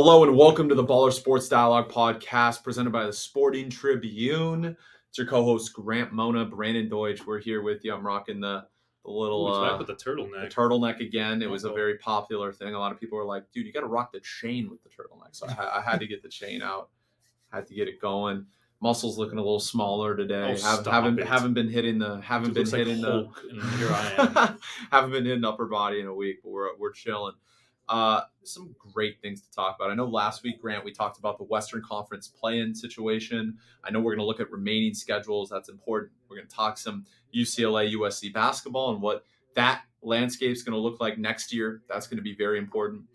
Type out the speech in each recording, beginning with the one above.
Hello and welcome to the Baller Sports Dialogue podcast presented by the Sporting Tribune. It's your co-host Grant Mona, Brandon Deutsch. We're here with you. I'm rocking the little he's back with the turtleneck. The turtleneck again. It was a very popular thing. A lot of people were like, "Dude, you got to rock the chain with the turtleneck." So I had to get the chain out. Had to get it going. Muscles looking a little smaller today. Haven't been hitting the haven't been hitting the here I am. Haven't been hitting upper body in a week, but we're chilling. Some great things to talk about. I know last week, Grant, we talked about the Western Conference play-in situation. I know we're going to look at remaining schedules. That's important. We're going to talk some UCLA, USC basketball and what that landscape is going to look like next year. That's going to be very important.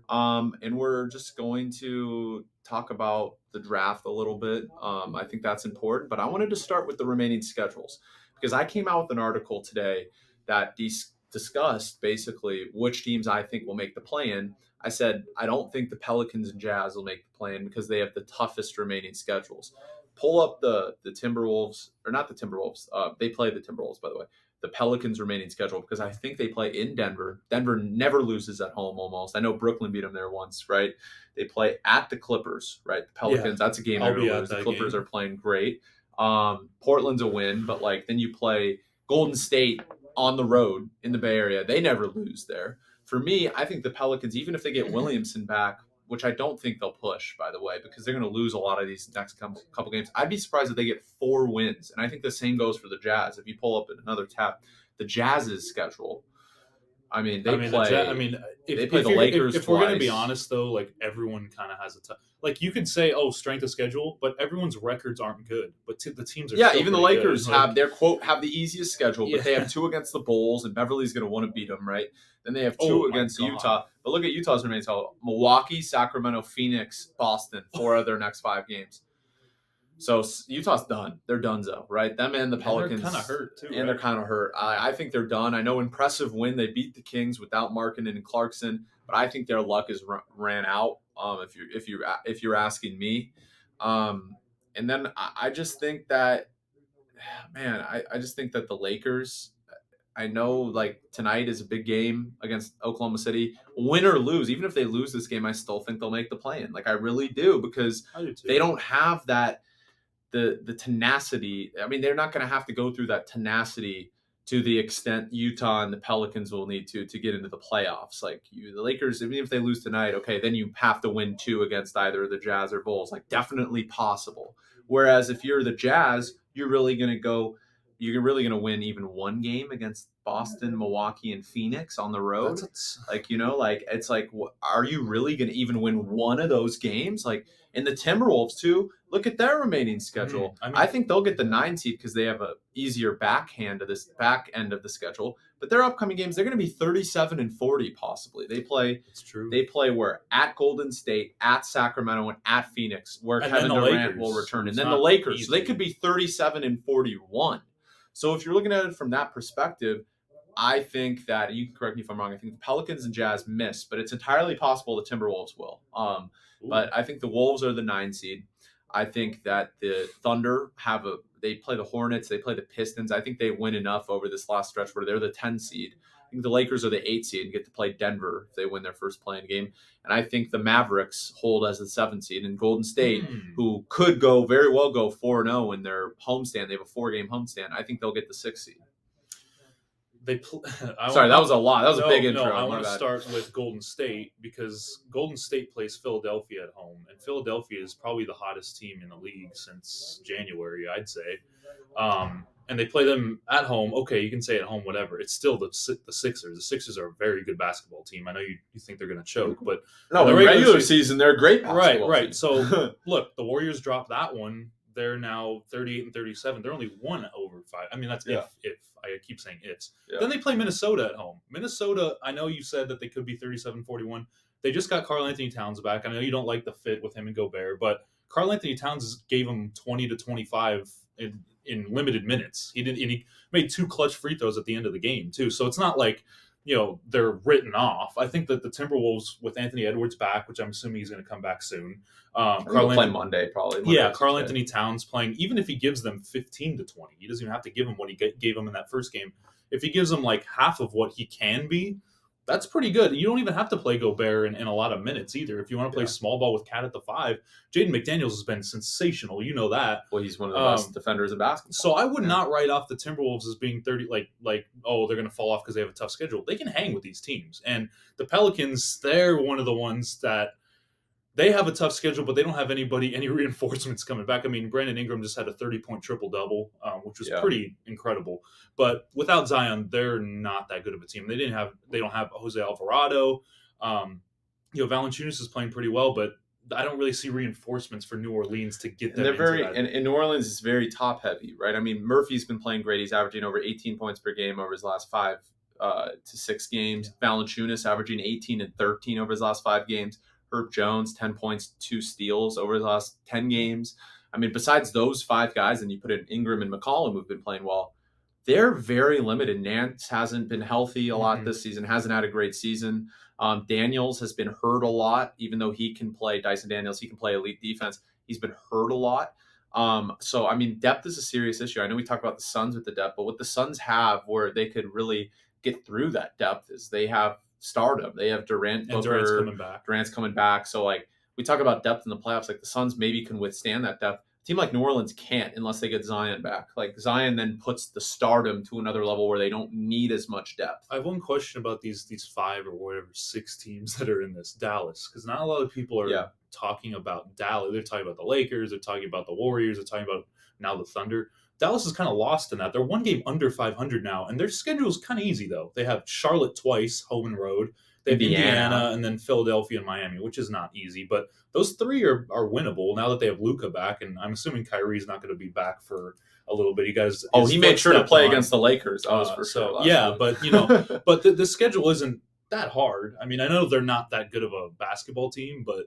And we're just going to talk about the draft a little bit. I think that's important, but I wanted to start with the remaining schedules because I came out with an article today that discussed basically which teams I think will make the play-in. I said, I don't think the Pelicans and Jazz will make the play-in because they have the toughest remaining schedules. Pull up the Timberwolves, or not the Timberwolves. They play the Timberwolves, by the way. The Pelicans' remaining schedule, because I think they play in Denver. Denver never loses at home almost. I know Brooklyn beat them there once, right? They play at the Clippers, right? The Pelicans, that's a game they're going to lose. The Clippers are playing great. Portland's a win, but then you play Golden State on the road in the Bay Area. They never lose there. For me, I think the Pelicans, even if they get Williamson back, which I don't think they'll push, by the way, because they're going to lose a lot of these next couple games. I'd be surprised if they get 4 wins. And I think the same goes for the Jazz. If you pull up another tab, the Jazz's schedule, they play the Lakers If we're going to be honest, though, everyone kind of has a tough. You could say, strength of schedule, but everyone's records aren't good. But the teams are still even the Lakers good. have their, quote, have the easiest schedule, but they have 2 against the Bulls, and Beverly's going to want to beat them, right? Then they have 2 against Utah. But look at Utah's remaining schedule. Milwaukee, Sacramento, Phoenix, Boston, 4 of their next 5 games. So Utah's done. They're donezo, right? Them and the Pelicans. They're kind of hurt, too. And they're kind of hurt. I think they're done. I know impressive win. They beat the Kings without Markkanen and Clarkson, but I think their luck is ran out. If you're asking me, and then I just think that, I just think that the Lakers. I know tonight is a big game against Oklahoma City. Win or lose, even if they lose this game, I still think they'll make the play-in. I really do, because they don't have that. The tenacity. They're not going to have to go through that tenacity to the extent Utah and the Pelicans will need to get into the playoffs. The Lakers, even if they lose tonight, okay, then you have to win 2 against either the Jazz or Bulls. Definitely possible. Whereas if you're the Jazz, you're really going to win even 1 game against Boston, Milwaukee, and Phoenix on the road. Are you really going to even win 1 of those games? And the Timberwolves too, look at their remaining schedule. I think they'll get the 9 seed because they have a easier back end of the schedule. But their upcoming games, they're going to be 37-40 possibly. They play. It's true. They play where? At Golden State, at Sacramento, and at Phoenix, where Kevin Durant will return, and then the Lakers. So they could be 37-41. So if you're looking at it from that perspective, I think that, you can correct me if I'm wrong, I think the Pelicans and Jazz miss, but it's entirely possible the Timberwolves will. But I think the Wolves are the 9 seed. I think that the Thunder they play the Hornets, they play the Pistons. I think they win enough over this last stretch where they're the 10 seed. I think the Lakers are the 8 seed and get to play Denver if they win their first play-in game. And I think the Mavericks hold as the 7 seed. And Golden State, who could very well go 4-0 in their homestand, they have a 4-game homestand. I think they'll get the 6 seed. Sorry, that was a lot. That was a big intro. I want to start with Golden State because Golden State plays Philadelphia at home, and Philadelphia is probably the hottest team in the league since January, I'd say. And they play them at home. Okay, you can say at home, whatever. It's still the Sixers. The Sixers are a very good basketball team. I know you think they're going to choke, but no, in the regular season they're a great basketball team. Team. So look, the Warriors dropped that one. They're now 38-37. They're only 1 over 5. That's if I keep saying ifs. Yeah. Then they play Minnesota at home. Minnesota, I know you said that they could be 37-41. They just got Karl Anthony Towns back. I know you don't like the fit with him and Gobert, but Karl Anthony Towns gave him 20 to 25 in limited minutes. He made 2 clutch free throws at the end of the game too. So it's not like they're written off. I think that the Timberwolves with Anthony Edwards back, which I'm assuming he's going to come back soon. Karl play Monday probably. Karl Anthony Towns playing, even if he gives them 15 to 20, he doesn't even have to give them what he gave them in that first game. If he gives them half of what he can be, That's pretty good. You don't even have to play Gobert in a lot of minutes either. If you want to play small ball with Cat at the 5, Jaden McDaniels has been sensational. You know that. Well, he's one of the best defenders in basketball. So I would not write off the Timberwolves as being 30, oh, they're going to fall off because they have a tough schedule. They can hang with these teams. And the Pelicans, they're one of the ones that they have a tough schedule, but they don't have any reinforcements coming back. I mean, Brandon Ingram just had a 30-point triple-double, which was pretty incredible. But without Zion, they're not that good of a team. They don't have Jose Alvarado. Valanciunas is playing pretty well, but I don't really see reinforcements for New Orleans to get them. And New Orleans is very top heavy, right? I mean, Murphy's been playing great. He's averaging over 18 points per game over his last 5 to 6 games. Yeah. Valanciunas averaging 18 and 13 over his last 5 games. Herb Jones, 10 points, 2 steals over his last 10 games. I mean, besides those 5 guys, and you put in Ingram and McCollum, who've been playing well, they're very limited. Nance hasn't been healthy a lot this season, hasn't had a great season. Daniels has been hurt a lot, even though he can play, Dyson Daniels, he can play elite defense. He's been hurt a lot. So, I mean, depth is a serious issue. I know we talk about the Suns with the depth, but what the Suns have where they could really get through that depth is they have stardom. They have Durant, Durant's coming back. Durant's coming back. So, like, we talk about depth in the playoffs. Like, the Suns maybe can withstand that depth. A team like New Orleans can't unless they get Zion back. Like, Zion then puts the stardom to another level where they don't need as much depth. I have one question about these 5 or whatever 6 teams that are in this Dallas, because not a lot of people are talking about Dallas. They're talking about the Lakers. They're talking about the Warriors. They're talking about now the Thunder. Dallas is kind of lost in that. They're 1 game under 500 now, and their schedule is kind of easy, though. They have Charlotte twice, home and road. They have Indiana and then Philadelphia and Miami, which is not easy. But those 3 are winnable now that they have Luka back, and I'm assuming Kyrie's not going to be back for a little bit. You guys, he made sure to play against the Lakers. That was for sure. But but the schedule isn't that hard. I mean, I know they're not that good of a basketball team, but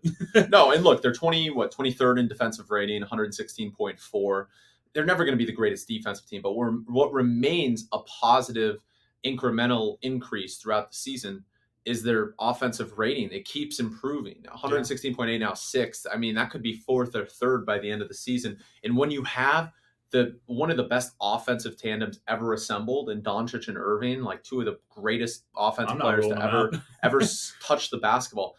no. And look, they're 23rd in defensive rating, 116.4. They're never going to be the greatest defensive team, but what remains a positive incremental increase throughout the season is their offensive rating. It keeps improving. 116.8 now, 6th. I mean, that could be 4th or 3rd by the end of the season. And when you have one of the best offensive tandems ever assembled in Doncic and Irving, like 2 of the greatest offensive players to ever touch the basketball,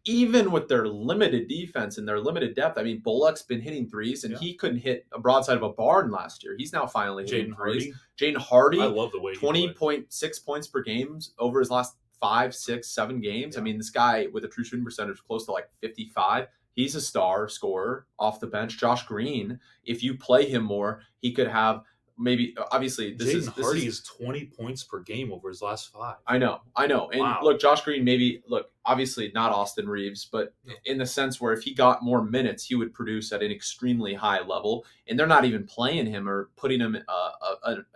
even with their limited defense and their limited depth. I mean, Bullock's been hitting threes, and he couldn't hit a broadside of a barn last year. He's now finally hitting threes. Jaden Hardy, I love the way 20.6 points per game over his last 5, 6, 7 games. I mean, this guy with a true shooting percentage close to like 55. He's a star scorer off the bench. Josh Green, if you play him more, he could have maybe, obviously, Jaden Hardy is 20 points per game over his last 5. I know. And look, Josh Green, obviously not Austin Reeves, but in the sense where if he got more minutes, he would produce at an extremely high level. And they're not even playing him or putting him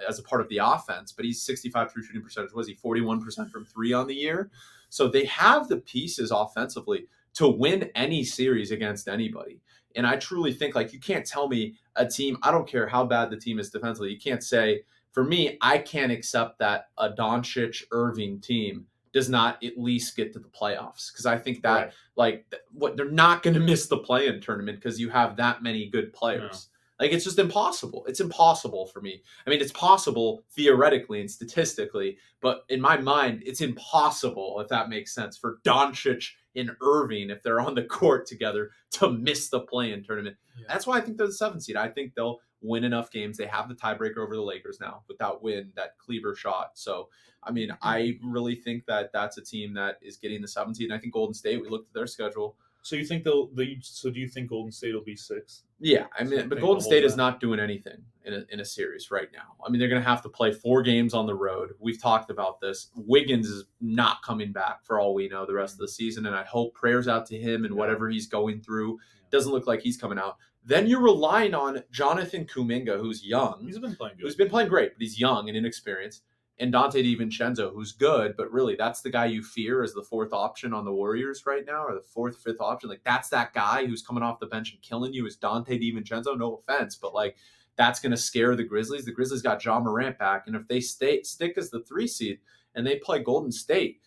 as a part of the offense, but he's 65 true shooting percentage. Was he 41% from 3 on the year? So they have the pieces offensively to win any series against anybody. And I truly think, like, you can't tell me a team, I don't care how bad the team is defensively, you can't say, for me, I can't accept that a Doncic Irving team does not at least get to the playoffs. Because I think that, they're not going to miss the play-in tournament because you have that many good players. Like, it's just impossible. It's impossible for me. I mean, it's possible theoretically and statistically, but in my mind, it's impossible, if that makes sense, for Doncic and Irving, if they're on the court together, to miss the play-in tournament. Yeah. That's why I think they're the 7th seed. I think they'll win enough games. They have the tiebreaker over the Lakers now with that win, that Kleber shot. So, I mean, I really think that that's a team that is getting the 7th seed. And I think Golden State, we looked at their schedule. So you think so do you think Golden State will be 6th? Yeah, I mean, but Golden State is not doing anything in a series right now. I mean, they're going to have to play 4 games on the road. We've talked about this. Wiggins is not coming back for all we know the rest of the season, and I hope prayers out to him and whatever he's going through. Doesn't look like he's coming out. Then you're relying on Jonathan Kuminga, who's young. He's been playing good. Who's been playing great, but he's young and inexperienced. And Dante DiVincenzo, who's good, but really that's the guy you fear as the 4th option on the Warriors right now, or the 4th, 5th option. Like, that's that guy who's coming off the bench and killing you is Dante DiVincenzo. No offense, but like, that's going to scare the Grizzlies. The Grizzlies got Ja Morant back, and if they stick as the 3 seed and they play Golden State,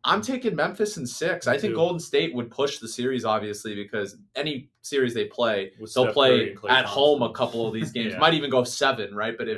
I'm taking Memphis in 6. I think Golden State would push the series, obviously, because any series they play, they'll play at home a couple of these games. Might even go 7, right? But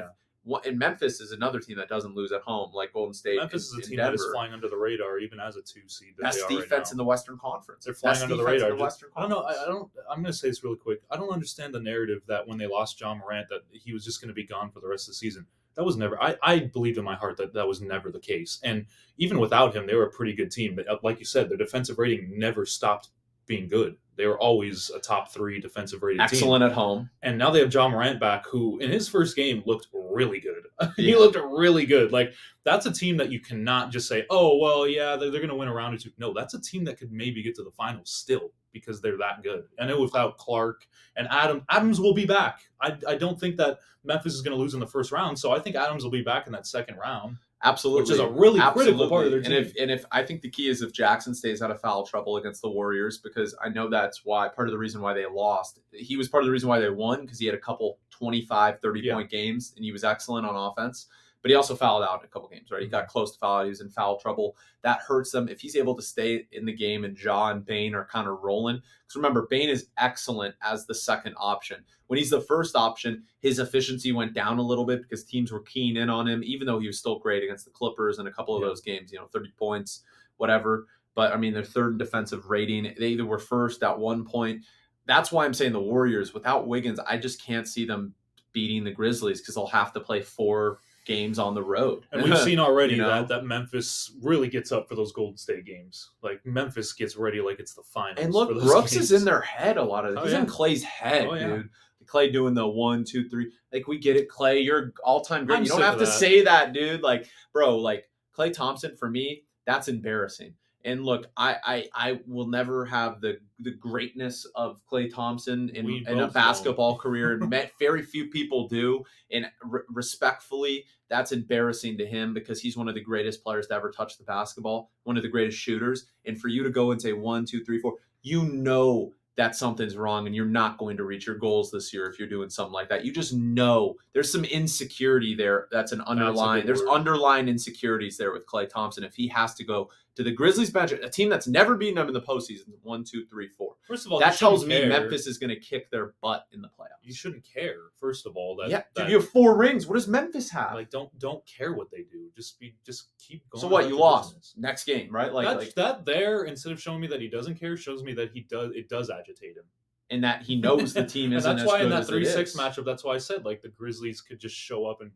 And Memphis is another team that doesn't lose at home, like Golden State. Memphis is a team Denver. that is flying under the radar, even as a 2 seed. Best defense in the Western Conference. They're flying under the radar. I don't know. I'm going to say this really quick. I don't understand the narrative that when they lost John Morant, that he was just going to be gone for the rest of the season. That was never. I believe in my heart that was never the case. And even without him, they were a pretty good team. But like you said, their defensive rating never stopped being good. They were always a top 3 defensive rated team. Excellent at home. And now they have John Morant back, who in his first game looked really good. He looked really good. Like, that's a team that you cannot just say, oh, well, yeah, they're going to win a round or two. No, that's a team that could maybe get to the finals still because they're that good. I know without Clark and Adams will be back. I don't think that Memphis is going to lose in the first round, so I think Adams will be back in that second round. Absolutely. Which is a really critical part of their team. And if I think the key is if Jackson stays out of foul trouble against the Warriors, because I know that's why part of the reason why they lost. He was part of the reason why they won, because he had a couple 25, 30-point games, and he was excellent on offense. But he also fouled out in a couple games, right? He got close to foul out. He was in foul trouble. That hurts them. If he's able to stay in the game and Ja and Bane are kind of rolling. Because remember, Bane is excellent as the second option. When he's the first option, his efficiency went down a little bit because teams were keying in on him, even though he was still great against the Clippers in a couple of those games, 30 points, whatever. But, I mean, their third in defensive rating. They either were first at one point. That's why I'm saying the Warriors, without Wiggins, I just can't see them beating the Grizzlies because they'll have to play 4 games on the road. And we've seen already that Memphis really gets up for those Golden State games. Like, Memphis gets ready like it's the finals. And look, Brooks is in their head a lot of it. He's in Clay's head, dude. Clay doing the 1, 2, 3. Like, we get it, Clay. You're all-time great. You don't have to say that, dude. Like, bro, like, Klay Thompson, for me, that's embarrassing. And look, I will never have the greatness of Klay Thompson in a basketball career. And very few people do. And respectfully, that's embarrassing to him because he's one of the greatest players to ever touch the basketball, one of the greatest shooters. And for you to go and say 1, 2, 3, 4, you know that something's wrong and you're not going to reach your goals this year if you're doing something like that. You just know there's some insecurity there. There's underlying insecurities there with Klay Thompson. If he has to go to the Grizzlies bench, a team that's never beaten them in the postseason, 1, 2, 3, 4. First of all, that tells me Memphis is going to kick their butt in the playoffs. You shouldn't care. First of all, dude, you have 4 rings. What does Memphis have? Like, don't care what they do. Just keep going. So what? You lost next game, right? That there, instead of showing me that he doesn't care, shows me that it does agitate him. And that he knows the team isn't as good as it is. That's why in that 3-6 matchup, that's why I said, like, the Grizzlies could just show up and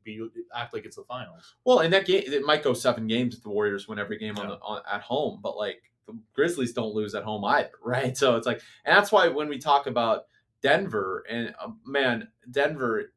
act like it's the finals. Well, in that game, it might go 7 games if the Warriors win every game at home. But, like, the Grizzlies don't lose at home either, right? So it's like, and that's why when we talk about Denver, and Denver,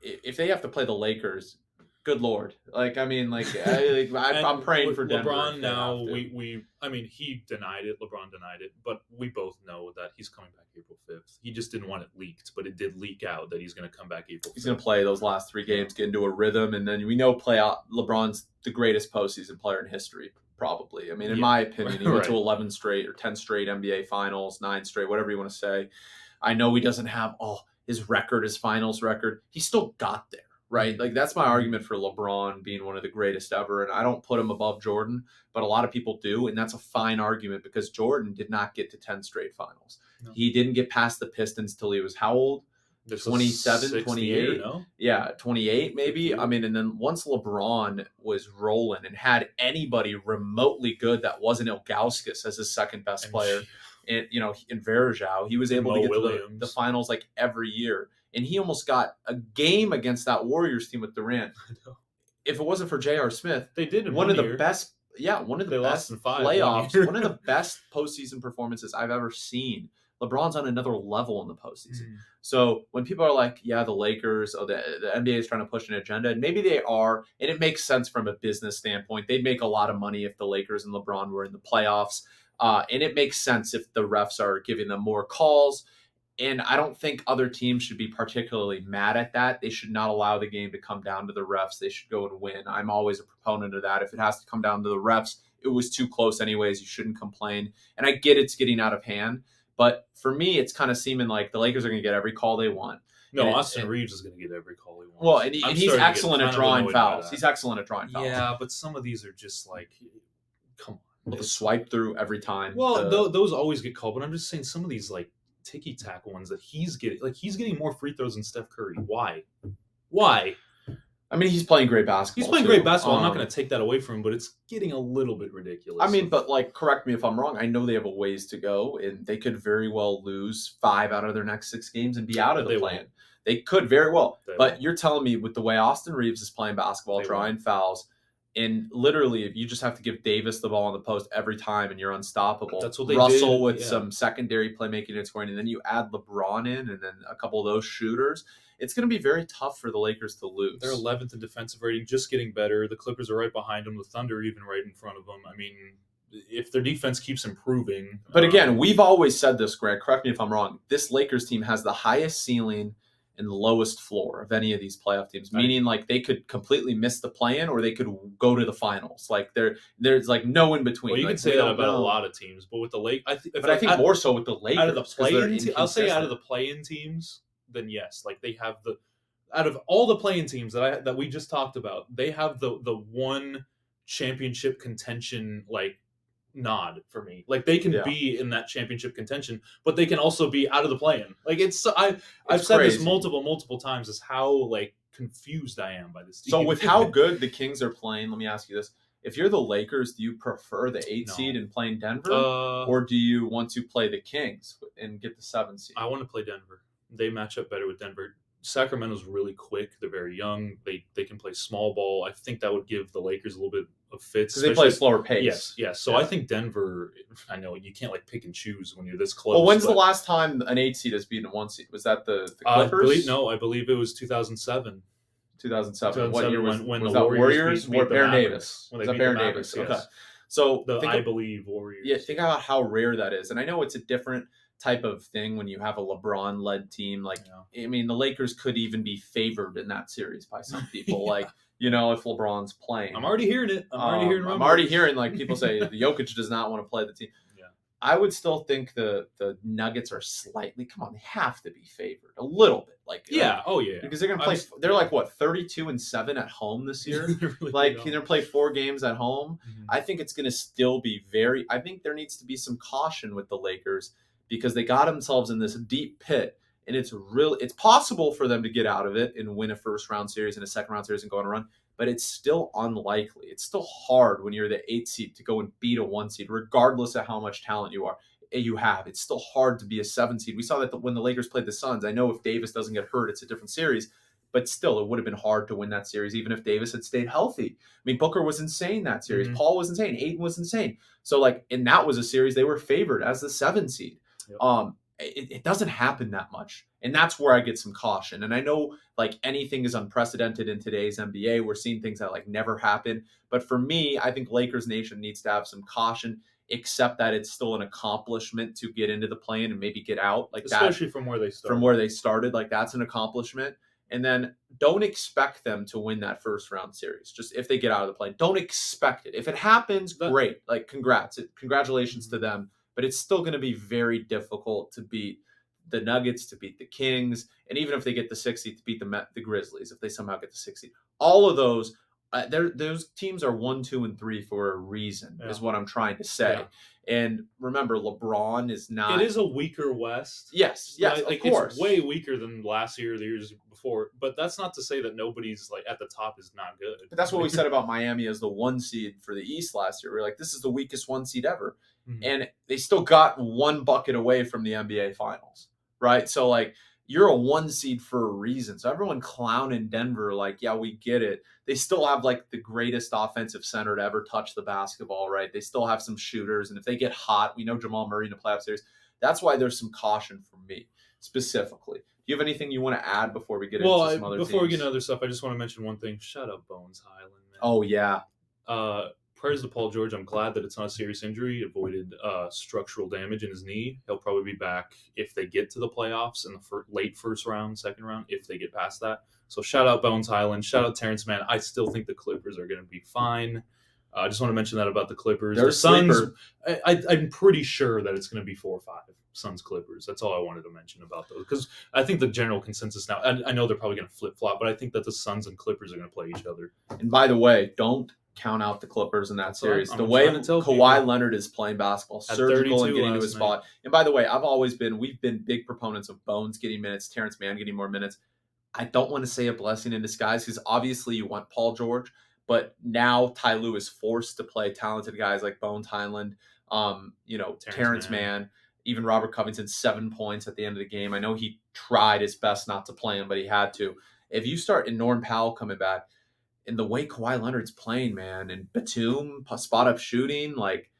if they have to play the Lakers, good Lord. Like, I mean, I'm praying for Denver. LeBron now, he denied it. LeBron denied it. But we both know that he's coming back April 5th. He just didn't want it leaked, but it did leak out that he's going to come back April 5th. He's going to play those last 3 games, get into a rhythm, and then we know LeBron's the greatest postseason player in history, probably. I mean, in my opinion, he went to 11 straight or 10 straight NBA finals, 9 straight, whatever you want to say. I know he doesn't have his record, his finals record. He still got there. Right? Like, that's my argument for LeBron being one of the greatest ever. And I don't put him above Jordan, but a lot of people do. And that's a fine argument because Jordan did not get to 10 straight finals. No. He didn't get past the Pistons till he was how old? 27, 28? No? Yeah, 28 maybe. I mean, and then once LeBron was rolling and had anybody remotely good that wasn't Ilgauskas as his second best player, in Varejao, he was able to get to the finals like every year. And he almost got a game against that Warriors team with Durant. If it wasn't for J.R. Smith, they did one of the best playoffs, one of the best postseason performances I've ever seen. LeBron's on another level in the postseason. So when people are like, yeah, the Lakers, the NBA is trying to push an agenda, and maybe they are, and it makes sense from a business standpoint. They'd make a lot of money if the Lakers and LeBron were in the playoffs. And it makes sense if the refs are giving them more calls. And I don't think other teams should be particularly mad at that. They should not allow the game to come down to the refs. They should go and win. I'm always a proponent of that. If it has to come down to the refs, it was too close anyways. You shouldn't complain. And I get it's getting out of hand. But for me, it's kind of seeming like the Lakers are going to get every call they want. No, Austin Reeves is going to get every call he wants. Well, and he's excellent at drawing fouls. He's excellent at drawing fouls. Yeah, but some of these are just like, come on. Well, the swipe through every time. Well, those always get called. But I'm just saying some of these, like, ticky-tack ones that he's getting more free throws than Steph Curry. Why? I mean, he's playing great basketball. He's playing great basketball. I'm not going to take that away from him, but it's getting a little bit ridiculous. I mean, but like, correct me if I'm wrong. I know they have a ways to go, and they could very well lose 5 out of their next 6 games and be out of the play-in. They could very well. But you're telling me with the way Austin Reeves is playing basketball, drawing fouls, and literally, if you just have to give Davis the ball on the post every time and you're unstoppable. That's what they Russell did. with some secondary playmaking and scoring, and then you add LeBron in and then a couple of those shooters. It's going to be very tough for the Lakers to lose. They're 11th in defensive rating, just getting better. The Clippers are right behind them. The Thunder even right in front of them. I mean, if their defense keeps improving. But again, we've always said this, Greg. Correct me if I'm wrong. This Lakers team has the highest ceiling and the lowest floor of any of these playoff teams, meaning like they could completely miss the play-in or they could go to the finals. Like there's like no in between. Well, you can say that about a lot of teams, but with the I think more so with the Lakers. Out of the play-in, I'll say out of the play-in teams, then yes, like they have out of all the play-in teams that we just talked about, they have the one championship contention like nod for me. Like they can be in that championship contention, but they can also be out of the play-in. Like I've said this multiple times is how like confused I am by this team. So with how good the Kings are playing, let me ask you this. If you're the Lakers, do you prefer the 8 seed and play in Denver? Or do you want to play the Kings and get the 7 seed? I want to play Denver. They match up better with Denver. Sacramento's really quick. They're very young. They can play small ball. I think that would give the Lakers a little bit of fits. Because they play slower pace. Yes. So I think Denver, I know you can't like pick and choose when you're this close. Well, when's the last time an 8 seed has beaten a 1 seed? Was that the Clippers? I believe it was 2007. 2007. What year was when was the that? Warriors or Baron Davis? Was that Baron Davis? Yes. Okay. So I believe Warriors. Yeah, think about how rare that is. And I know it's a different type of thing when you have a LeBron-led team. Like, I mean, the Lakers could even be favored in that series by some people. Like, if LeBron's playing. I'm already hearing it. I'm already hearing like people say the Jokic does not want to play the team. Yeah. I would still think the Nuggets are slightly. Come on, they have to be favored a little bit. Like because they're gonna play. They're like what 32-7 at home this year. Really like they're gonna play 4 games at home. Mm-hmm. I think it's gonna still be very. I think there needs to be some caution with the Lakers because they got themselves in this deep pit, and it's possible for them to get out of it and win a first round series and a second round series and go on a run. But it's still unlikely. It's still hard when you're the 8 seed to go and beat a 1 seed, regardless of how much talent you have. It's still hard to be a 7 seed. We saw that when the Lakers played the Suns. I know if Davis doesn't get hurt, it's a different series. But still, it would have been hard to win that series, even if Davis had stayed healthy. I mean, Booker was insane that series. Mm-hmm. Paul was insane. Ayton was insane. So, and that was a series they were favored as the 7 seed. Yep. It doesn't happen that much. And that's where I get some caution. And I know anything is unprecedented in today's NBA. We're seeing things that never happen. But for me, I think Lakers Nation needs to have some caution, except that it's still an accomplishment to get into the play-in and maybe get out especially from where they started. From where they started, that's an accomplishment. And then don't expect them to win that first round series. Just if they get out of the play, don't expect it. If it happens, great. Congratulations to them. But it's still going to be very difficult to beat the Nuggets, to beat the Kings, and even if they get the 6th seed, to beat the Grizzlies, if they somehow get the 6th seed. All of those, those teams are 1, 2, and 3 for a reason, is what I'm trying to say. Yeah. And remember, LeBron is not. It is a weaker West. Yes, of course. It's way weaker than last year, the years before. But that's not to say that nobody's at the top is not good. But that's what we said about Miami as the 1 seed for the East last year. We were like, this is the weakest 1 seed ever. Mm-hmm. And they still got 1 bucket away from the NBA Finals, right? So, you're a 1 seed for a reason. So everyone clowning Denver, yeah, we get it. They still have the greatest offensive center to ever touch the basketball, right? They still have some shooters. And if they get hot, we know Jamal Murray in the playoff series. That's why there's some caution for me specifically. Do you have anything you want to add before we get into some other before teams? We get into other stuff, I just want to mention one thing. Shut up, Bones Highland, man. Oh, yeah. Prayers to Paul George. I'm glad that it's not a serious injury. Avoided structural damage in his knee. He'll probably be back if they get to the playoffs in the late first round, second round, if they get past that. So shout out Bones Highland. Shout out Terrence Mann. I still think the Clippers are going to be fine. I just want to mention that about the Clippers. They're the Suns, I'm pretty sure that it's going to be 4 or 5. Suns Clippers. That's all I wanted to mention about those. Because I think the general consensus now, and I know they're probably going to flip-flop, but I think that the Suns and Clippers are going to play each other. And by the way, don't count out the Clippers in that series. The way Kawhi Leonard is playing basketball, surgical and getting to his spot. And by the way, we've been big proponents of Bones getting minutes, Terrence Mann getting more minutes. I don't want to say a blessing in disguise because obviously you want Paul George, but now Ty Lue is forced to play talented guys like Bones Highland, Terrence Mann, even Robert Covington, 7 points at the end of the game. I know he tried his best not to play him, but he had to. If you start in Norm Powell coming back, in the way Kawhi Leonard's playing, man, and Batum spot up shooting, like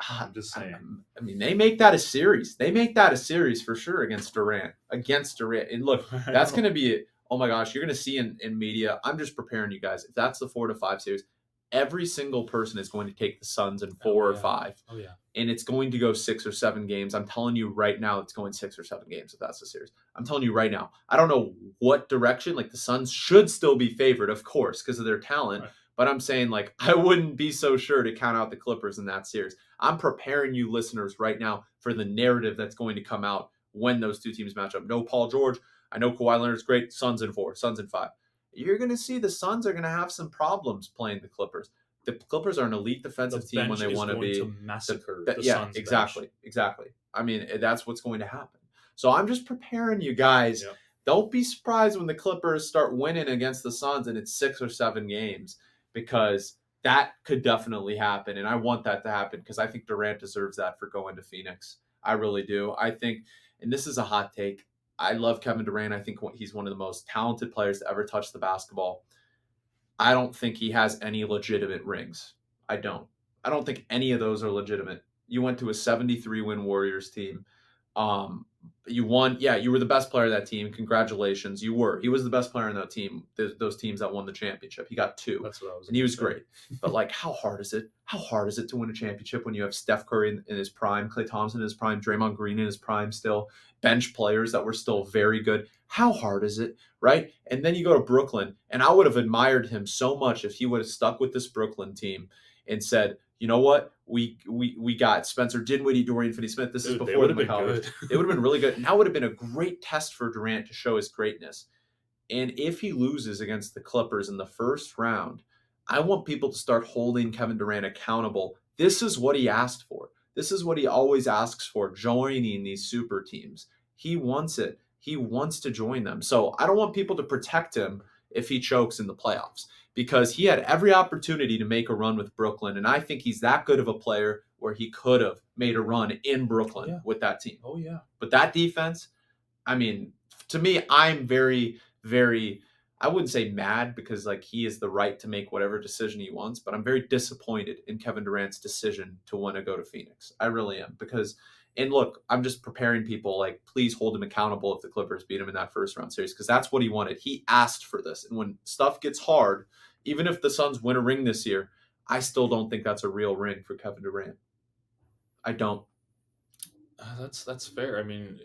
I'm just saying. I mean, they make that a series. They make that a series for sure against Durant. And look, that's going to be, oh my gosh, you're going to see in media. I'm just preparing you guys. If that's the 4-5 series, every single person is going to take the Suns in 4 or 5. Oh, yeah. And it's going to go 6 or 7 games. I'm telling you right now, it's going 6 or 7 games if that's the series. I'm telling you right now. I don't know what direction. Like, the Suns should still be favored, of course, because of their talent. Right. But I'm saying, like, I wouldn't be so sure to count out the Clippers in that series. I'm preparing you listeners right now for the narrative that's going to come out when those two teams match up. No Paul George. I know Kawhi Leonard's great. Suns in 4, Suns in 5. You're going to see the Suns are going to have some problems playing the Clippers. The Clippers are an elite defensive team when they want to be. To massacre the yeah, Suns exactly, bench. Exactly. I mean, that's what's going to happen. So I'm just preparing you guys. Yep. Don't be surprised when the Clippers start winning against the Suns and it's 6 or 7 games, because that could definitely happen. And I want that to happen because I think Durant deserves that for going to Phoenix. I really do. I think, and this is a hot take, I love Kevin Durant. I think he's one of the most talented players to ever touch the basketball. I don't think he has any legitimate rings. I don't think any of those are legitimate. You went to a 73-win Warriors team. You won. Yeah, you were the best player of that team. Congratulations. You were. He was the best player in that team. Those teams that won the championship. He got 2. That's what I was. And he was great. But, like, how hard is it? How hard is it to win a championship when you have Steph Curry in his prime, Klay Thompson in his prime, Draymond Green in his prime still, bench players that were still very good? How hard is it, right? And then you go to Brooklyn, and I would have admired him so much if he would have stuck with this Brooklyn team and said, you know what? We got Spencer Dinwiddie, Dorian Finney-Smith. This is before the McCollum. It would have been really good. And that would have been a great test for Durant to show his greatness. And if he loses against the Clippers in the first round, I want people to start holding Kevin Durant accountable. This is what he asked for. This is what he always asks for, joining these super teams. He wants it. He wants to join them. So I don't want people to protect him if he chokes in the playoffs, because he had every opportunity to make a run with Brooklyn. And I think he's that good of a player where he could have made a run in Brooklyn with that team. Oh, yeah. But that defense, I mean, to me, I'm very, very, I wouldn't say mad, because, like, he has the right to make whatever decision he wants, but I'm very disappointed in Kevin Durant's decision to want to go to Phoenix. I really am, because, and look, I'm just preparing people, like, please hold him accountable if the Clippers beat him in that first round series, because that's what he wanted. He asked for this. And when stuff gets hard, even if the Suns win a ring this year, I still don't think that's a real ring for Kevin Durant. I don't. That's fair. I mean,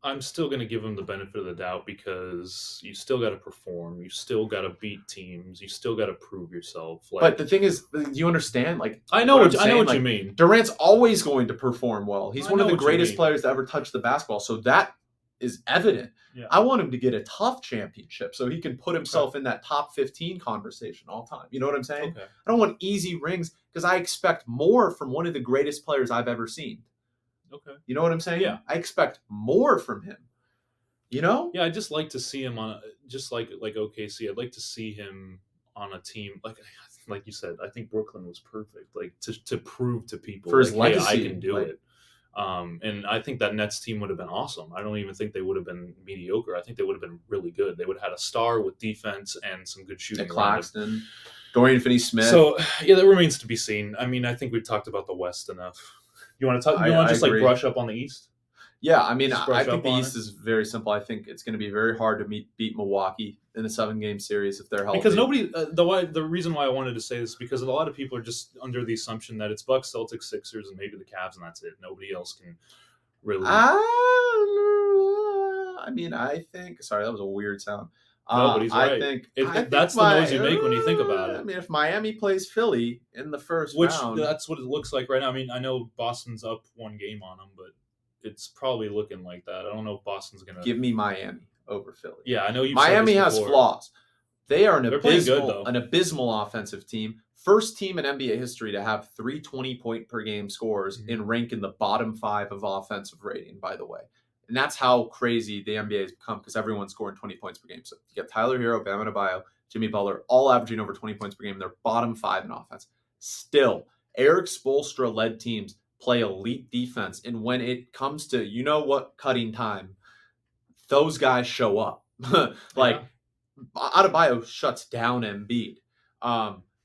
I'm still going to give him the benefit of the doubt, because you still got to perform. You still got to beat teams. You still got to prove yourself. Like, but the thing is, do you understand? Like, I know what you mean. Durant's always going to perform well. He's one of the greatest players to ever touch the basketball. So that is evident. Yeah. I want him to get a tough championship so he can put himself in that top 15 conversation all time. You know what I'm saying? Okay. I don't want easy rings, because I expect more from one of the greatest players I've ever seen. Okay. You know what I'm saying? Yeah. I expect more from him. You know? Yeah, I just like to see him on, just like OKC. I'd like to see him on a team like you said. I think Brooklyn was perfect, like to prove to people, for his like, legacy, hey, I can do it. And I think that Nets team would have been awesome. I don't even think they would have been mediocre. I think they would have been really good. They would have had a star with defense and some good shooting. Claxton, Dorian Finney-Smith. So yeah, that remains to be seen. I mean, I think we've talked about the West enough. You want to talk? You want to just like brush up on the East? Yeah, I mean, I think the East is very simple. I think it's going to be very hard to beat Milwaukee in a 7-game series if they're healthy. Because nobody, the reason why I wanted to say this is because a lot of people are just under the assumption that it's Bucks, Celtics, Sixers, and maybe the Cavs, and that's it. Nobody else can really. I mean, I think. Sorry, that was a weird sound. No, but he's right. I think that's the noise you make when you think about it. I mean, if Miami plays Philly in the first round, that's what it looks like right now. I mean, I know Boston's up 1 game on them, but it's probably looking like that. I don't know if Boston's going to... Give me Miami over Philly. Yeah, I know you've Miami said this has before. flaws. They are an abysmal offensive team. First team in NBA history to have 3 20-point-per-game scores and rank in the bottom 5 of offensive rating, by the way. And that's how crazy the NBA has become because everyone's scoring 20 points per game. So you got Tyler Hero, Bam Adebayo, Jimmy Butler, all averaging over 20 points per game. They're bottom 5 in offense. Still, Eric Spoelstra-led teams play elite defense. And when it comes to, cutting time, those guys show up. Adebayo shuts down Embiid.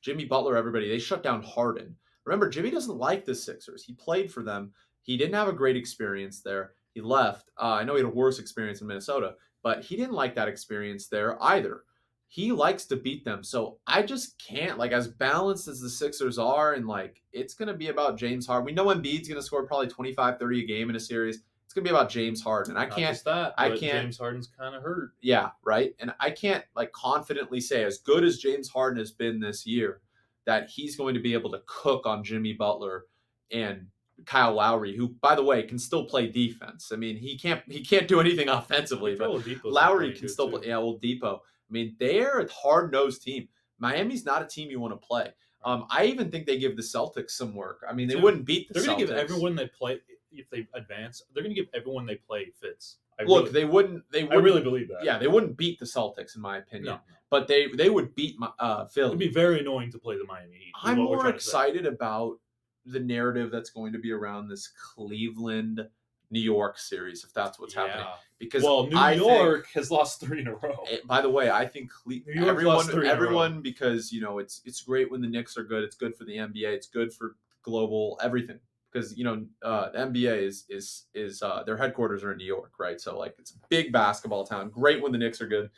Jimmy Butler, everybody, they shut down Harden. Remember, Jimmy doesn't like the Sixers. He played for them. He didn't have a great experience there. He left. I know he had a worse experience in Minnesota, but he didn't like that experience there either. He likes to beat them. So I just can't, as balanced as the Sixers are, and it's going to be about James Harden. We know Embiid's going to score probably 25, 30 a game in a series. It's going to be about James Harden. And James Harden's kind of hurt. Yeah, right. And I can't confidently say, as good as James Harden has been this year, that he's going to be able to cook on Jimmy Butler and Kyle Lowry, who, by the way, can still play defense. I mean, he can't do anything offensively, but Lowry can still play. Yeah, Oladipo. I mean, they're a hard-nosed team. Miami's not a team you want to play. I even think they give the Celtics some work. I mean, they wouldn't beat the Celtics. They're going to give everyone they play, if they advance, they're going to give everyone they play fits. They wouldn't. I really believe that. Yeah, they wouldn't beat the Celtics, in my opinion. No. But they would beat Philly. It'd be very annoying to play the Miami Heat. I'm more excited about the narrative that's going to be around this Cleveland New York series, if that's what's happening. Because New York has lost 3 in a row. By the way, I think everyone because it's great when the Knicks are good. It's good for the NBA. It's good for global everything. Because the NBA is their headquarters are in New York, right? So it's a big basketball town. Great when the Knicks are good.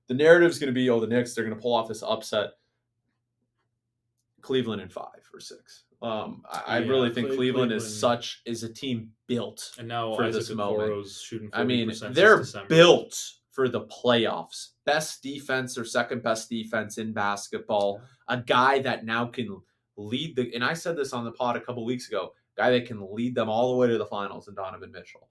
The narrative is going to be, the Knicks, they're going to pull off this upset. Cleveland in 5 or 6. I really think Cleveland is a team built and now for Isaac this moment. Shooting 40% I mean, they're built for the playoffs. Best defense or second best defense in basketball. A guy that now can lead and I said this on the pod a couple weeks ago, guy that can lead them all the way to the finals, and Donovan Mitchell.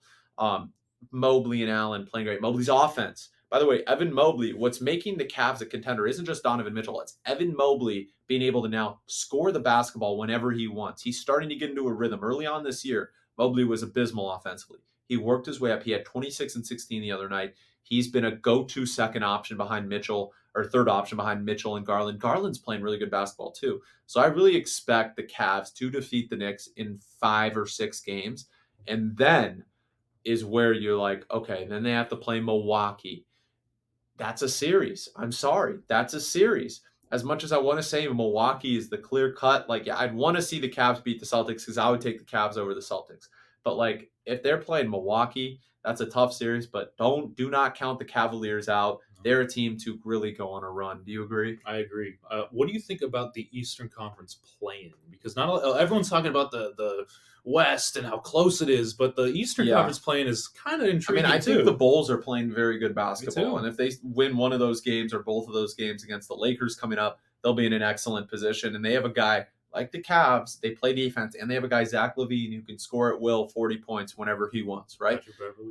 Mobley and Allen playing great. Mobley's offense. By the way, Evan Mobley, what's making the Cavs a contender isn't just Donovan Mitchell. It's Evan Mobley being able to now score the basketball whenever he wants. He's starting to get into a rhythm. Early on this year, Mobley was abysmal offensively. He worked his way up. He had 26 and 16 the other night. He's been a go-to second option behind Mitchell, or third option behind Mitchell and Garland. Garland's playing really good basketball too. So I really expect the Cavs to defeat the Knicks in 5 or 6 games. And then is where you're like, okay, then they have to play Milwaukee. That's a series. I'm sorry. That's a series. As much as I want to say Milwaukee is the clear cut, I'd want to see the Cavs beat the Celtics because I would take the Cavs over the Celtics. But if they're playing Milwaukee, that's a tough series. But do not count the Cavaliers out. They're a team to really go on a run. Do you agree? I agree. What do you think about the Eastern Conference play-in? Because everyone's talking about the West and how close it is, but the Eastern Conference play-in is kind of intriguing. I think the Bulls are playing very good basketball, and if they win one of those games or both of those games against the Lakers coming up, they'll be in an excellent position. And they have a guy like the Cavs, they play defense, and they have a guy, Zach LaVine, who can score at will 40 points whenever he wants, right?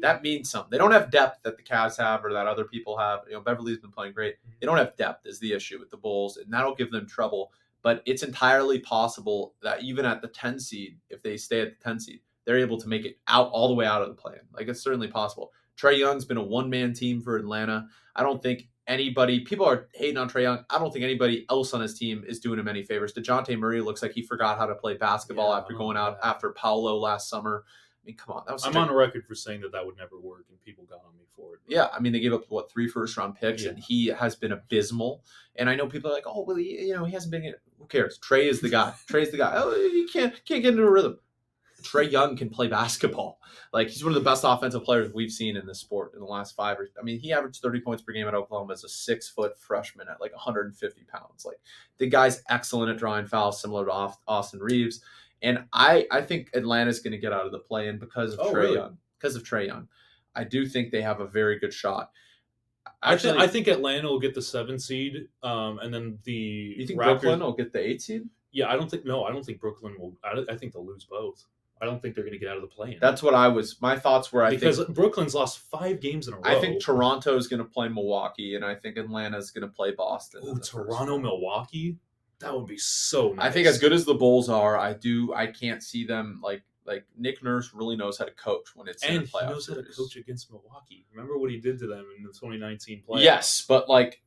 That means something. They don't have depth that the Cavs have or that other people have. Beverly's been playing great. They don't have depth is the issue with the Bulls, and that'll give them trouble. But it's entirely possible that even at the 10 seed, if they stay at the 10 seed, they're able to make it out all the way out of the play-in. It's certainly possible. Trae Young's been a one-man team for Atlanta. I don't think people are hating on Trae Young. I don't think anybody else on his team is doing him any favors. DeJounte Murray looks like he forgot how to play basketball after going out after Paolo last summer. I mean, come on. I'm on record for saying that would never work, and people got on me for it. Yeah, I mean, they gave up, 3 first-round picks, and he has been abysmal. And I know people are like, oh, well, he hasn't been – who cares? Trae is the guy. Trae's the guy. Oh, you can't get into a rhythm. Trae Young can play basketball. He's one of the best offensive players we've seen in this sport in the last 5 years. I mean, he averaged 30 points per game at Oklahoma as a 6-foot freshman at 150 pounds. The guy's excellent at drawing fouls, similar to Austin Reeves. And I think Atlanta's going to get out of the play-in because of Trae Young. Because of Trae Young. I do think they have a very good shot. Actually, I think Atlanta will get the 7 seed, and then the You think Raptors, Brooklyn will get the 8 seed? Yeah, I don't think Brooklyn will. I think they'll lose both. I don't think they're going to get out of the play-in. That's what my thoughts were. Because Brooklyn's lost 5 games in a row. I think Toronto's going to play Milwaukee, and I think Atlanta's going to play Boston. Oh, Toronto, Milwaukee? That would be so nice. I think as good as the Bulls are, I can't see them Like Nick Nurse really knows how to coach when it's in a playoff he knows series. how to coach against Milwaukee. Remember what he did to them in the 2019 playoffs? Yes, but like,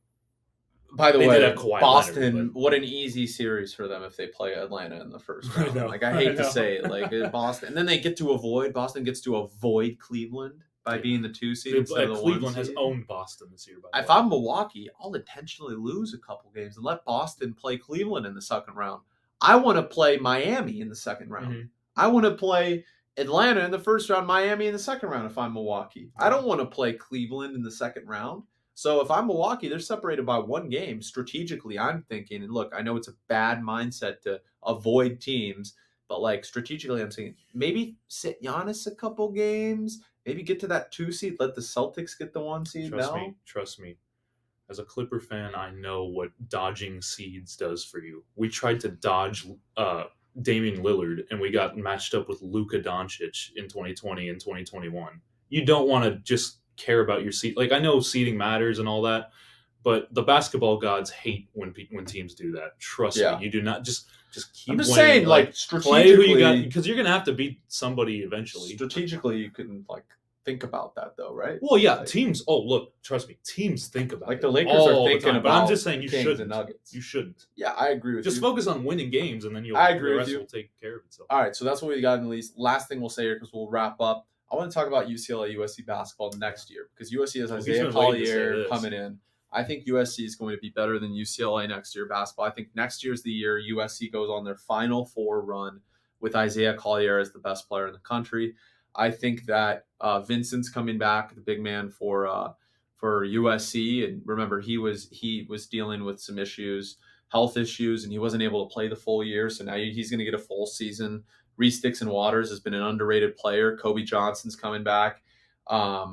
by the They way, did have Kawhi Boston, Leonard, what an easy series for them if they play Atlanta in the first round. know, Like, I hate I to know. say it, like Boston, and then Boston gets to avoid Cleveland by being the 2 seed instead of the 1 Cleveland seed. has owned Boston this year. By the If way. I'm Milwaukee, I'll intentionally lose a couple games and let Boston play Cleveland in the second round. I want to play Miami in the second round. Mhm. I want to play Atlanta in the first round, Miami in the second round if I'm Milwaukee. I don't want to play Cleveland in the second round. So if I'm Milwaukee, they're separated by 1 game. Strategically, I'm thinking, and look, I know it's a bad mindset to avoid teams, but like strategically, I'm saying maybe sit Giannis a couple games, maybe get to that 2 seed, let the Celtics get the 1 seed. Trust me. As a Clipper fan, I know what dodging seeds does for you. We tried to dodge Damian Lillard, and we got matched up with Luka Doncic in 2020 and 2021. You don't want to just care about your seed. Like, I know seeding matters and all that, but the basketball gods hate when teams do that. Trust me, you do not just keep. I'm just winning. saying, like play who you got, strategically, because you're gonna have to beat somebody eventually. strategically, you can like think about that though, right? Well, yeah, Like, teams. Oh, look, trust me, teams think about like it the Lakers all are the thinking time, about. but I'm just saying you Kings shouldn't. and Nuggets. You shouldn't. Yeah, I agree with you. Just focus on winning games, and then I agree the with rest you. will take care of itself. All right, so that's what we got in the least. Last thing we'll say here, because we'll wrap up. I want to talk about UCLA USC basketball next year because USC has Isaiah Collier coming in. I think USC is going to be better than UCLA next year basketball. I think next year's the year USC goes on their Final Four run with Isaiah Collier as the best player in the country. I think that Vincent's coming back, the big man for USC, and remember he was dealing with some health issues, and he wasn't able to play the full year. So now he's going to get a full season. Reese Dixon Waters has been an underrated player. Kobe Johnson's coming back. I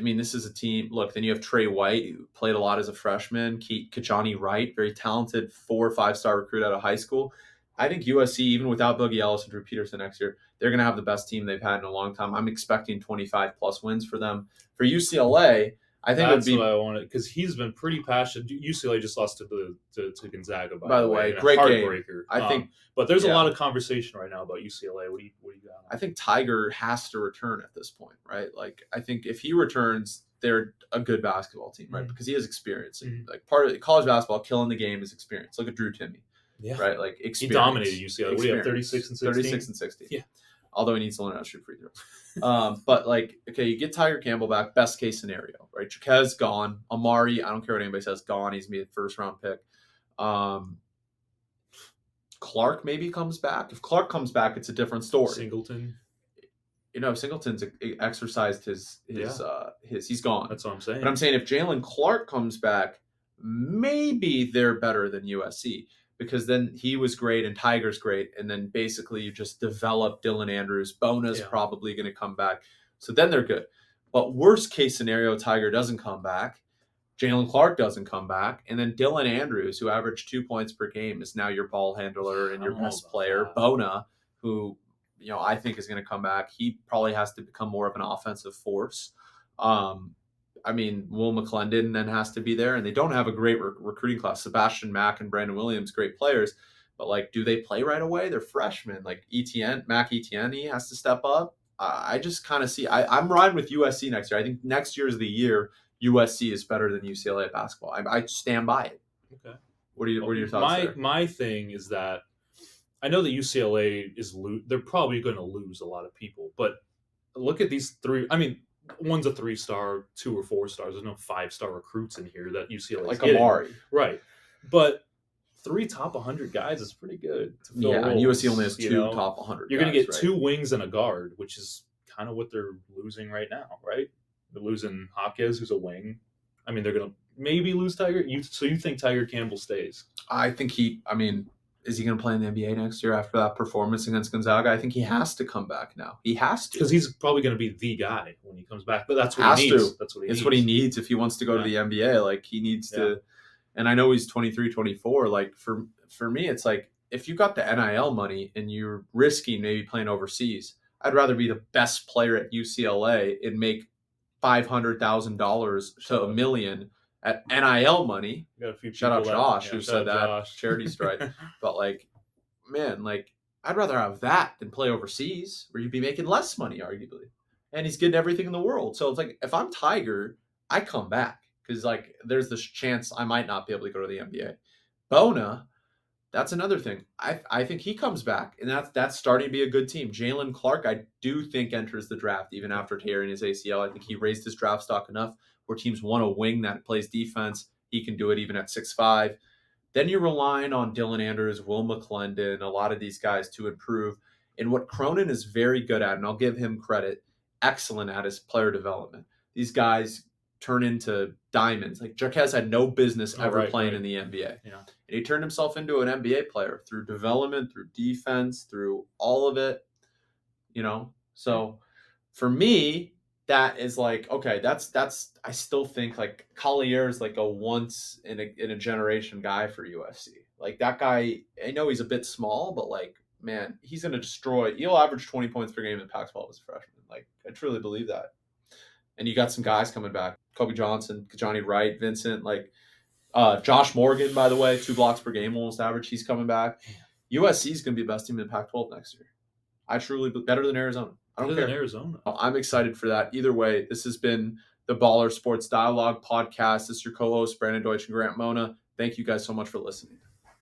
mean, this is a team. Look, then you have Trey White, who played a lot as a freshman. Kajani Wright, very talented 4 or 5-star recruit out of high school. I think USC, even without Boogie Ellis and Drew Peterson next year, they're going to have the best team they've had in a long time. I'm expecting 25-plus wins for them. For UCLA, I think that's what I wanted, because he's been pretty passionate. UCLA just lost to Gonzaga, by the way, great heartbreaker. Game. I think, but there's a lot of conversation right now about UCLA. What do you got? I think Tiger has to return at this point, right? Like, I think if he returns, they're a good basketball team, right? Mm-hmm. Because he has experience. Mm-hmm. Like, part of college basketball, killing the game is experience. Look at Drew Timme. Yeah. Right? Like, experience. He dominated UCLA. What do you have, 36 and 16? 36 and 16. Yeah. Although he needs to learn how to shoot free throws. But, like, okay, you get Tiger Campbell back, best case scenario, right? Jaquez gone. Amari, I don't care what anybody says, gone. He's going to be a first-round pick. Clark maybe comes back. If Clark comes back, it's a different story. Singleton. Singleton's exercised his he's gone. That's what I'm saying. But I'm saying if Jalen Clark comes back, maybe they're better than USC, because then he was great and Tiger's great, and then basically you just develop Dylan Andrews. Bona's probably going to come back, so then they're good. But worst case scenario, Tiger doesn't come back, Jalen Clark doesn't come back, and then Dylan Andrews, who averaged 2 points per game, is now your ball handler and your best player. Bona, who I think is going to come back. He probably has to become more of an offensive force. I mean, Will McClendon then has to be there, and they don't have a great recruiting class. Sebastian Mack and Brandon Williams, great players, but like, do they play right away? They're freshmen. Like Mac Etienne, he has to step up. I just kind of see. I'm riding with USC next year. I think next year is the year USC is better than UCLA at basketball. I stand by it. Okay. What are your thoughts there? My thing is that I know that UCLA they're probably going to lose a lot of people, but look at these 3. I mean, one's a 3-star, 2 or 4 stars. There's no 5-star recruits in here that UCLA like Amari, right? But 3 top 100 guys is pretty good. To fill roles, and USC only has 2 top 100. You're going to get 2 wings and a guard, which is kind of what they're losing right now, right? They're losing Hopkins, who's a wing. I mean, they're going to maybe lose Tiger. So you think Tiger Campbell stays? I think is he going to play in the NBA next year after that performance against Gonzaga? I think he has to come back now. He has to. Because he's probably going to be the guy when he comes back. But that's what he needs. That's what he needs if he wants to go to the NBA. Like, he needs to. And I know he's 23, 24. Like, for me, it's like, if you got the NIL money and you're risking maybe playing overseas, I'd rather be the best player at UCLA and make $500,000 to $1 million at NIL money. Shout out Josh, who said that. Charity strike. But like, man, like, I'd rather have that than play overseas where you'd be making less money, arguably. And he's getting everything in the world. So it's like, if I'm Tiger, I come back because, like, there's this chance I might not be able to go to the NBA. Bona, that's another thing. I think he comes back, and that's starting to be a good team. Jalen Clark, I do think, enters the draft even after tearing his ACL. I think he raised his draft stock enough where teams want a wing that plays defense. He can do it even at 6'5". Then you're relying on Dylan Andrews, Will McClendon, a lot of these guys to improve. And what Cronin is very good at, and I'll give him credit, excellent at, is player development. These guys turn into diamonds. Like Jaquez had no business ever playing in the NBA. Yeah. And he turned himself into an NBA player through development, through defense, through all of it. So for me, that is like, okay, that's I still think like Collier is like a once in a generation guy for USC. Like that guy, I know he's a bit small, but like, man, he's gonna destroy. He'll average 20 points per game in Pac-12 as a freshman. Like, I truly believe that. And you got some guys coming back: Kobe Johnson, Johnny Wright, Vincent, like Josh Morgan, by the way, 2 blocks per game almost average. He's coming back. USC is gonna be the best team in the Pac-12 next year. I truly better than Arizona. I don't care. Arizona. I'm excited for that. Either way, this has been the Baller Sports Dialogue podcast. This is your co-host, Brandon Deutsch and Grant Mona. Thank you guys so much for listening.